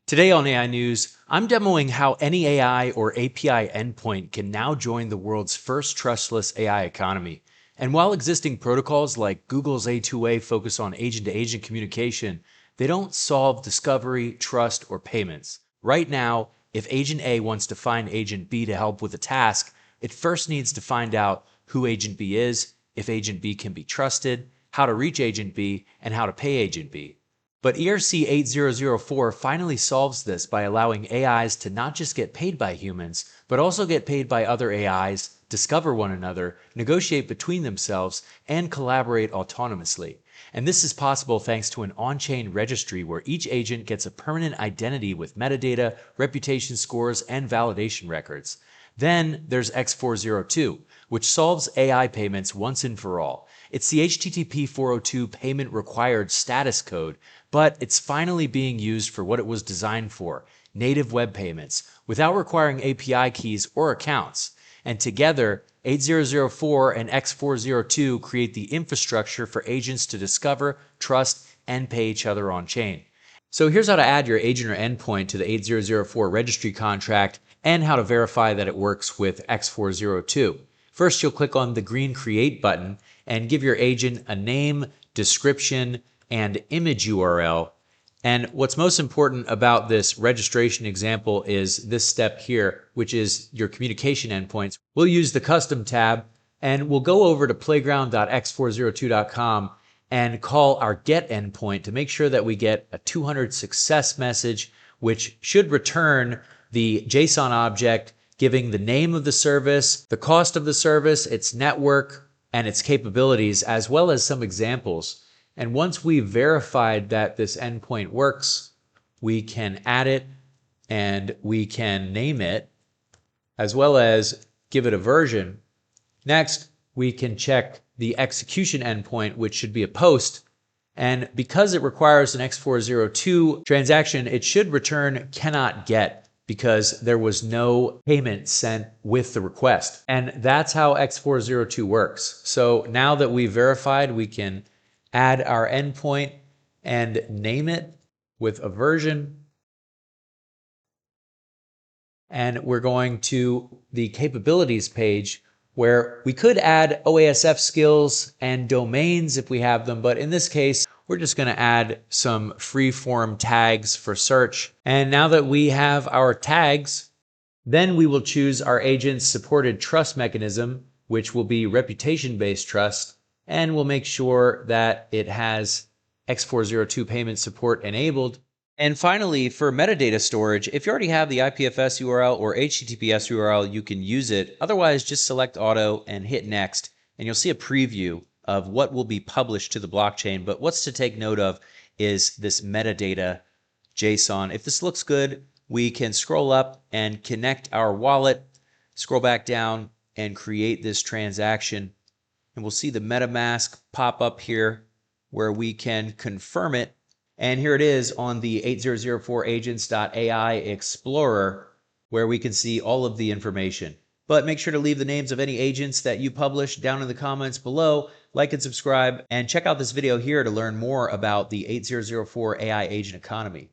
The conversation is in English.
Today on AI News, I'm demoing how any AI or API endpoint can now join the world's first trustless AI economy. And while existing protocols like Google's A2A focus on agent-to-agent communication, they don't solve discovery, trust, or payments. Right now, if Agent A wants to find Agent B to help with a task, it first needs to find out who Agent B is, if Agent B can be trusted, how to reach Agent B, and how to pay Agent B. But ERC 8004 finally solves this by allowing AIs to not just get paid by humans, but also get paid by other AIs, discover one another, negotiate between themselves, and collaborate autonomously. And this is possible thanks to an on-chain registry where each agent gets a permanent identity with metadata, reputation scores, and validation records. Then there's X402, which solves AI payments once and for all. It's the HTTP 402 payment required status code, but it's finally being used for what it was designed for, native web payments, without requiring API keys or accounts. And together, 8004 and X402 create the infrastructure for agents to discover, trust, and pay each other on chain. So here's how to add your agent or endpoint to the 8004 registry contract and how to verify that it works with X402. First, you'll click on the green Create button and give your agent a name, description, and image URL. And what's most important about this registration example is this step here, which is your communication endpoints. We'll use the custom tab and we'll go over to playground.x402.com and call our get endpoint to make sure that we get a 200 success message, which should return the JSON object giving the name of the service, the cost of the service, its network, and its capabilities, as well as some examples. And once we've verified that this endpoint works, we can add it and we can name it, as well as give it a version. Next, we can check the execution endpoint, which should be a post. And because it requires an X402 transaction, it should return cannot get, because there was no payment sent with the request. And that's how X402 works. So now that we've verified, we can add our endpoint and name it with a version. And we're going to the capabilities page where we could add OASF skills and domains if we have them, but in this case, we're just going to add some free-form tags for search. And now that we have our tags, then we will choose our agent's supported trust mechanism, which will be reputation-based trust, and we'll make sure that it has X402 payment support enabled. And finally, for metadata storage, if you already have the IPFS URL or HTTPS URL, you can use it. Otherwise, just select auto and hit next, and you'll see a preview of what will be published to the blockchain. But what's to take note of is this metadata JSON. If this looks good, we can scroll up and connect our wallet, scroll back down and create this transaction. And we'll see the MetaMask pop up here where we can confirm it. And here it is on the 8004agents.ai Explorer, where we can see all of the information. But make sure to leave the names of any agents that you publish down in the comments below, like and subscribe, and check out this video here to learn more about the 8004 AI agent economy.